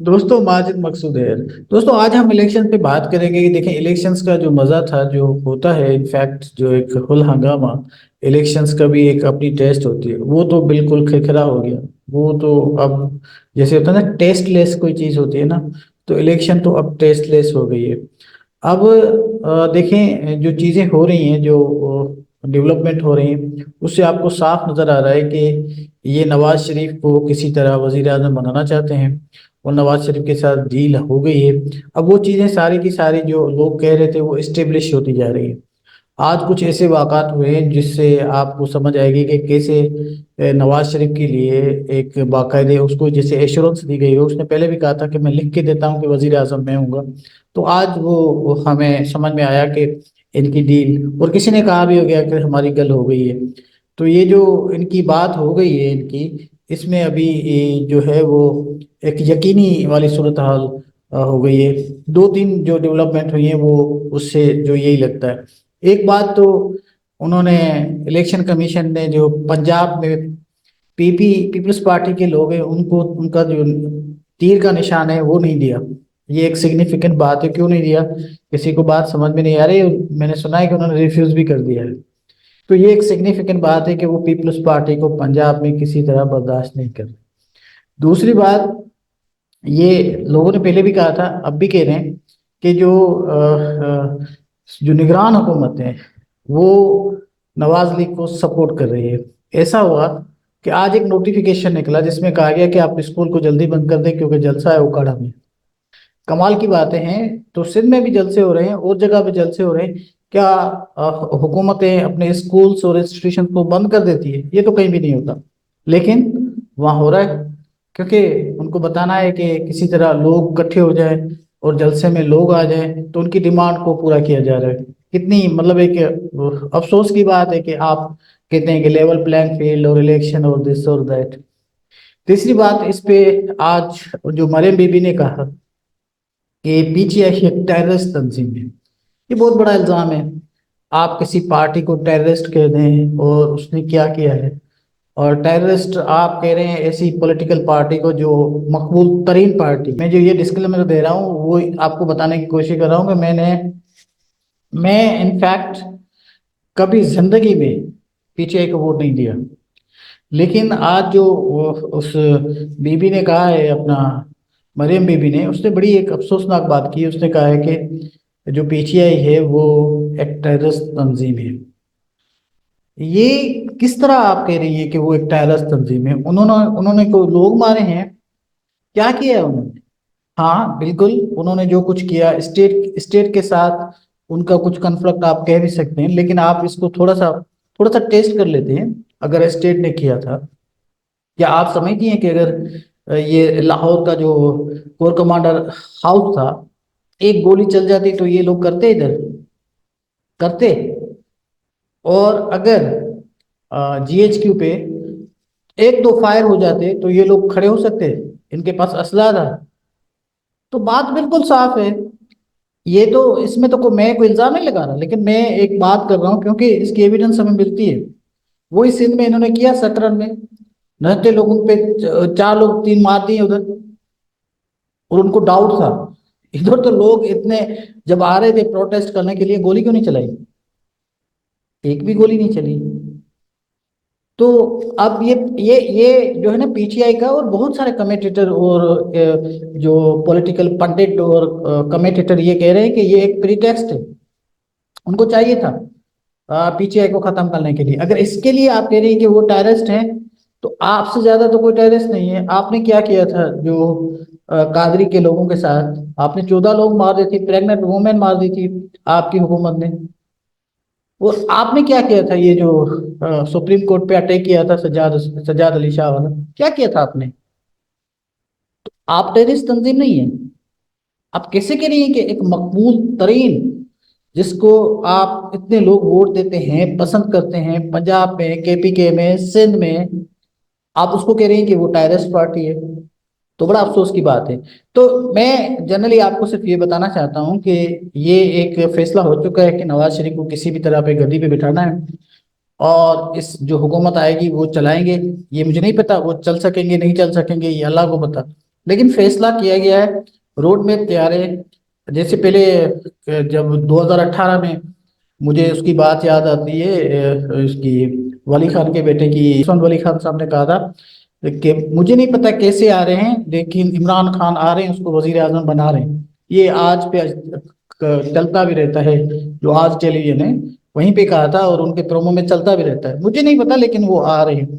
दोस्तों माजिद मकसूद है। दोस्तों आज हम इलेक्शन पे बात करेंगे कि देखें इलेक्शंस का जो मज़ा था जो होता है इनफैक्ट जो एक हुल हंगामा इलेक्शंस का भी एक अपनी टेस्ट होती है वो तो बिल्कुल खिरखिरा हो गया। वो तो अब जैसे होता है ना टेस्टलेस कोई चीज़ होती है ना, तो इलेक्शन तो अब टेस्टलेस हो गई है। अब देखें जो चीज़ें हो रही हैं जो डेवलपमेंट हो रही हैं उससे आपको साफ नज़र आ रहा है कि ये नवाज शरीफ को किसी तरह वजीर आजम बनाना चाहते हैं और नवाज शरीफ के साथ डील हो गई है। अब वो चीज़ें सारी की सारी जो लोग कह रहे थे वो इस्टेब्लिश होती जा रही है। आज कुछ ऐसे वाक़ात हुए हैं जिससे आपको समझ आएगी कि कैसे नवाज शरीफ के लिए एक बाकायदे उसको जैसे एश्योरेंस दी गई है। उसने पहले भी कहा था कि मैं लिख के देता हूँ कि वजीर आजम मैं हूँगा। तो आज वो हमें समझ में आया कि इनकी डील, और किसी ने कहा भी हो गया कि हमारी गल हो गई है। तो ये जो इनकी बात हो गई है इनकी, इसमें अभी ये जो है वो एक यकीनी वाली सूरत हाल हो गई है। दो तीन जो डेवलपमेंट हुई है वो उससे जो यही लगता है। एक बात तो उन्होंने इलेक्शन कमीशन ने जो पंजाब में पीपल्स पार्टी के लोग हैं उनको उनका जो तीर का निशान है वो नहीं दिया। ये एक सिग्निफिकेंट बात है, क्यों नहीं दिया किसी को बात समझ में नहीं आ रही। मैंने सुना है कि उन्होंने रिफ्यूज भी कर दिया है। तो ये एक सिग्निफिकेंट बात है कि वो पीपल्स पार्टी को पंजाब में किसी तरह बर्दाश्त नहीं कर रहे। दूसरी बात, ये लोगों ने पहले भी कहा था अब भी कह रहे हैं कि जो निगरान हुकूमत है वो नवाज लीग को सपोर्ट कर रही है। ऐसा हुआ कि आज एक नोटिफिकेशन निकला जिसमें कहा गया कि आप स्कूल को जल्दी बंद कर दें क्योंकि जलसा है उखाड़ा में। कमाल की बातें हैं। तो सिंध में भी जलसे हो रहे हैं और जगह पे जलसे हो रहे हैं। क्या हुकूमतें अपने स्कूल्स और इंस्टीट्यूशन को बंद कर देती है? ये तो कहीं भी नहीं होता, लेकिन वहाँ हो रहा है क्योंकि उनको बताना है कि किसी तरह लोग इकट्ठे हो जाए और जलसे में लोग आ जाए तो उनकी डिमांड को पूरा किया जा रहा है। कितनी मतलब एक अफसोस की बात है कि आप कहते हैं कि लेवल प्लेइंग फील्ड और इलेक्शन और दिस और दैट। तीसरी बात इस पे, आज जो मरियम बीबी ने कहा कि पीटीआई एक टेररिस्ट तंजीम है, ये बहुत बड़ा इल्जाम है। आप किसी पार्टी को टेररिस्ट कह दें, और उसने क्या किया है? और टेररिस्ट आप कह रहे हैं ऐसी पॉलिटिकल पार्टी को जो मकबूल तरीन पार्टी। मैं जो ये डिस्क्लेमर दे रहा हूँ वो आपको बताने की कोशिश कर रहा हूँ कि मैं इनफैक्ट कभी जिंदगी में पीटीआई को वोट नहीं दिया। लेकिन आज जो उस बीबी ने कहा है अपना, मरियम बीबी ने, उसने बड़ी एक अफसोसनाक बात की। उसने कहा है कि जो पीटीआई है वो एक टेररिस्ट तंजीम है। ये किस तरह आप कह रही है कि वो एक टेररिस्ट तंजीम है? उन्होंने उन्होंने को लोग मारे हैं? क्या किया है उन्होंने? हाँ बिल्कुल, उन्होंने जो कुछ किया स्टेट स्टेट के साथ उनका कुछ कन्फ्लिक्ट आप कह भी सकते हैं, लेकिन आप इसको थोड़ा सा टेस्ट कर लेते हैं। अगर स्टेट ने किया था, क्या आप समझती हैं कि अगर ये लाहौर का जो कोर कमांडर हाउस था, एक गोली चल जाती तो ये लोग करते इधर? करते? और अगर जीएचक्यू पे एक दो फायर हो जाते तो ये लोग खड़े हो सकते? इनके पास असला था। तो बात बिल्कुल साफ है। ये तो इसमें तो मैं कोई इल्जाम नहीं लगा रहा, लेकिन मैं एक बात कर रहा हूँ क्योंकि इसकी एविडेंस हमें मिलती है। वही सिंध में इन्होंने किया, सतरन में 90 लोगों पे चार लोग तीन मार दिए उधर, और उनको डाउट था। इधर तो लोग इतने जब आ रहे थे प्रोटेस्ट करने के लिए, गोली क्यों नहीं चलाई? एक भी गोली नहीं चली। तो अब ये जो है ना पीटीआई का और बहुत सारे कमेटेटर और जो पॉलिटिकल पंडित और कमेटेटर ये कह रहे हैं कि ये एक प्रीटेक्स्ट है। उनको चाहिए था पीटीआई को खत्म करने के लिए। अगर इसके लिए आप कह रही हैं कि वो टेररिस्ट हैं, तो आपसे ज्यादा तो कोई टेररिस्ट नहीं है। आपने क्या किया था जो कादरी के लोगों के साथ? आपने 14 लोग मार दी थी, प्रेग्नेंट वुमेन मार दी थी आपकी हुकूमत ने। और आपने क्या किया था ये जो सुप्रीम कोर्ट पे अटैक किया था सज्जाद सज्जाद अली शाह वाला? क्या किया था आपने? आप टेररिस्ट तंजीम नहीं है। आप कैसे कह रही हैं कि एक मकबूल तरीन, जिसको आप इतने लोग वोट देते हैं पसंद करते हैं पंजाब में केपीके में सिंध में, आप उसको कह रही हैं कि वो टेररिस्ट पार्टी है? तो बड़ा अफसोस की बात है। तो मैं जनरली आपको सिर्फ ये बताना चाहता हूँ कि ये एक फैसला हो चुका है कि नवाज शरीफ को किसी भी तरह पे गद्दी पे बिठाना है, और इस जो हुकूमत आएगी वो चलाएंगे। ये मुझे नहीं पता वो चल सकेंगे नहीं चल सकेंगे, ये अल्लाह को पता। لیکن فیصلہ کیا گیا ہے، روڈ میپ تیار ہے. جیسے پہلے جب 2018 میں مجھے اس کی بات یاد آتی ہے، اس کی ولی خان کے بیٹے کی عثمان ولی خان صاحب نے کہا تھا کہ مجھے نہیں پتا کیسے آ رہے ہیں لیکن عمران خان آ رہے ہیں، اس کو وزیر اعظم بنا رہے ہیں. یہ آج پہ چلتا بھی رہتا ہے، جو آج ٹیلی ویژن ہے وہیں پہ کہا تھا، اور ان کے پرومو میں چلتا بھی رہتا ہے. مجھے نہیں پتا لیکن وہ آ رہے ہیں.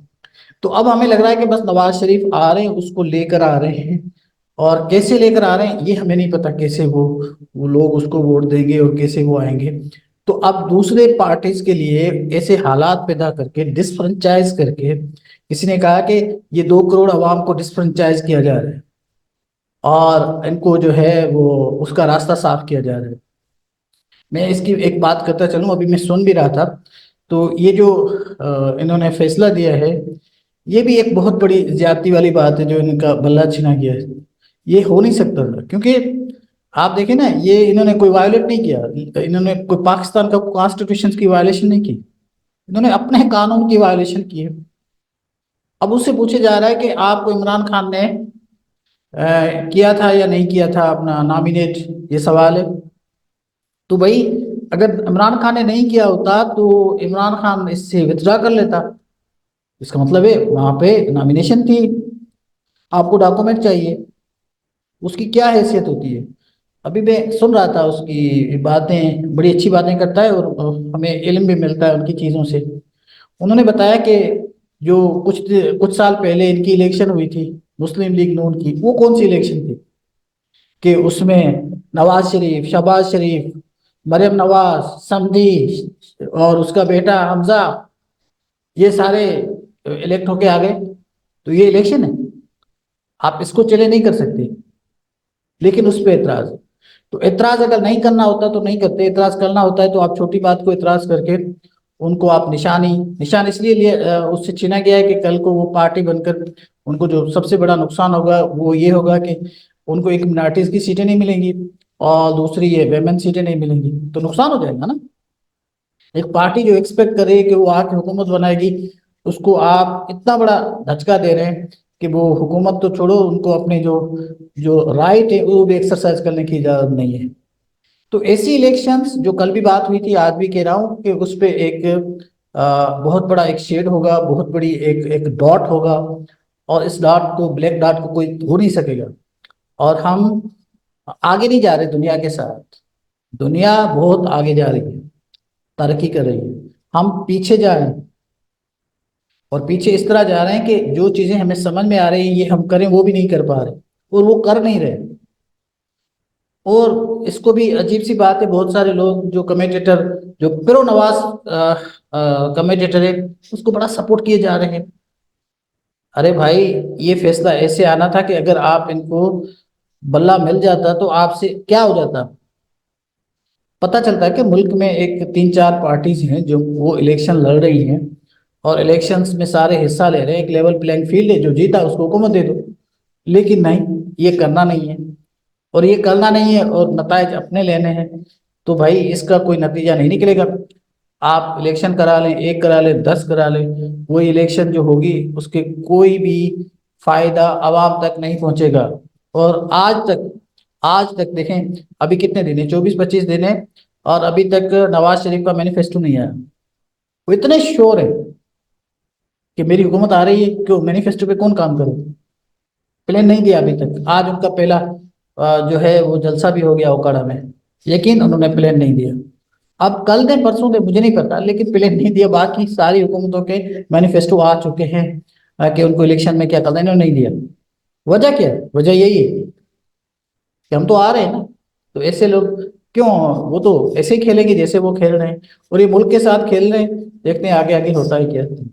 تو اب ہمیں لگ رہا ہے کہ بس نواز شریف آ رہے ہیں، اس کو لے کر آ رہے ہیں، اور کیسے لے کر آ رہے ہیں یہ ہمیں نہیں پتا، کیسے وہ لوگ اس کو ووٹ دیں گے اور کیسے وہ آئیں گے. تو اب دوسرے پارٹیز کے لیے ایسے حالات پیدا کر کے ڈسفرنچائز کر کے، کسی نے کہا کہ یہ 2 کروڑ عوام کو ڈسفرنچائز کیا جا رہا ہے اور ان کو جو ہے وہ اس کا راستہ صاف کیا جا رہا ہے. میں اس کی ایک بات کرتا چلوں، ابھی میں سن بھی رہا تھا. تو یہ جو انہوں نے فیصلہ دیا ہے، یہ بھی ایک بہت بڑی زیادتی والی بات ہے جو ان کا بلہ چھنا گیا ہے. یہ ہو نہیں سکتا تھا، کیونکہ آپ دیکھیں نا، یہ انہوں نے کوئی وائلیٹ نہیں کیا، انہوں نے کوئی پاکستان کا کانسٹیٹیوشن کی وائلیشن نہیں کی، انہوں نے اپنے قانون کی وائلیشن کی ہے. اب اس سے پوچھے جا رہا ہے کہ آپ کو عمران خان نے کیا تھا یا نہیں کیا تھا اپنا نامینیٹ، یہ سوال ہے. تو بھائی اگر عمران خان نے نہیں کیا ہوتا تو عمران خان اس سے وتڈرا کر لیتا. اس کا مطلب ہے وہاں پہ نامینیشن تھی، آپ کو ڈاکومنٹ چاہیے، اس کی کیا حیثیت ہوتی ہے. ابھی میں سن رہا تھا، اس کی باتیں بڑی اچھی باتیں کرتا ہے اور ہمیں علم بھی ملتا ہے ان کی چیزوں سے. انہوں نے بتایا کہ جو کچھ سال پہلے ان کی الیکشن ہوئی تھی مسلم لیگ نون کی، وہ کون سی الیکشن تھی کہ اس میں نواز شریف، شہباز شریف، مریم نواز، سمدھی اور اس کا بیٹا حمزہ، یہ سارے الیکٹ ہو کے آ گئے. تو یہ الیکشن ہے، آپ اس کو چلے نہیں کر سکتے. لیکن اس پہ اعتراض ہے. تو اعتراض اگر نہیں کرنا ہوتا تو نہیں کرتے، اعتراض کرنا ہوتا ہے تو آپ چھوٹی بات کو اعتراض کر کے ان کو آپ نشان اس لیے اس سے چھینا گیا ہے کہ کل کو وہ پارٹی بن کر ان کو جو سب سے بڑا نقصان ہوگا وہ یہ ہوگا کہ ان کو ایک منارٹیز کی سیٹیں نہیں ملیں گی اور دوسری یہ ویمن سیٹیں نہیں ملیں گی، تو نقصان ہو جائے گا نا. ایک پارٹی جو ایکسپیکٹ کرے کہ وہ آ کے حکومت بنائے گی، اس کو آپ اتنا بڑا دھچکا دے رہے ہیں کہ وہ حکومت تو چھوڑو، ان کو اپنے جو رائٹ ہے وہ بھی ایکسرسائز کرنے کی اجازت نہیں ہے. تو ایسی الیکشنز جو کل بھی بات ہوئی تھی، آج بھی کہہ رہا ہوں کہ اس پہ ایک بہت بڑا ایک شیڈ ہوگا، بہت بڑی ایک ڈاٹ ہوگا، اور اس ڈاٹ کو، بلیک ڈاٹ کو کوئی دھو نہیں سکے گا. اور ہم آگے نہیں جا رہے دنیا کے ساتھ، دنیا بہت آگے جا رہی ہے، ترقی کر رہی ہے، ہم پیچھے جا رہے ہیں. اور پیچھے اس طرح جا رہے ہیں کہ جو چیزیں ہمیں سمجھ میں آ رہی ہیں یہ ہم کریں، وہ بھی نہیں کر پا رہے اور وہ کر نہیں رہے. اور اس کو بھی عجیب سی بات ہے، بہت سارے لوگ جو کمیٹیٹر، جو پرو نواز کمیٹیٹر ہے، اس کو بڑا سپورٹ کیے جا رہے ہیں. ارے بھائی، یہ فیصلہ ایسے آنا تھا کہ اگر آپ ان کو بلہ مل جاتا تو آپ سے کیا ہو جاتا. پتہ چلتا ہے کہ ملک میں ایک 3-4 پارٹیز ہیں جو وہ الیکشن لڑ رہی ہیں اور الیکشنز میں سارے حصہ لے رہے ہیں، ایک لیول پلینگ فیلڈ ہے، جو جیتا اس کو حکومت دے دو. لیکن نہیں، یہ کرنا نہیں ہے، اور یہ کرنا نہیں ہے اور نتائج اپنے لینے ہیں. تو بھائی اس کا کوئی نتیجہ نہیں نکلے گا. آپ الیکشن کرا لیں، 1 کرا لیں، 10 کرا لیں، وہی الیکشن جو ہوگی اس کے کوئی بھی فائدہ عوام تک نہیں پہنچے گا. اور آج تک دیکھیں، ابھی کتنے دن ہیں، 24-25 دن ہیں، اور ابھی تک نواز شریف کا مینیفیسٹو نہیں آیا. وہ اتنے شور ہے کہ میری حکومت آ رہی ہے، کیوں مینیفیسٹو پہ کون کام کرے. پلان نہیں دیا ابھی تک. آج ان کا پہلا جو ہے وہ جلسہ بھی ہو گیا اوکاڑا میں، لیکن انہوں نے پلان نہیں دیا. اب کل دیں پرسوں دیں مجھے نہیں پتا، لیکن پلان نہیں دیا. باقی ساری حکومتوں کے مینیفیسٹو آ چکے ہیں کہ ان کو الیکشن میں کیا کرنا ہے، انہوں نے نہیں دیا. وجہ کیا ہے؟ وجہ یہی ہے کہ ہم تو آ رہے ہیں نا. تو ایسے لوگ کیوں، وہ تو ایسے ہی کھیلیں گے جیسے وہ کھیل رہے ہیں، اور یہ ملک کے ساتھ کھیل رہے ہیں. دیکھتے ہیں آگے آگے ہوتا ہے کیا.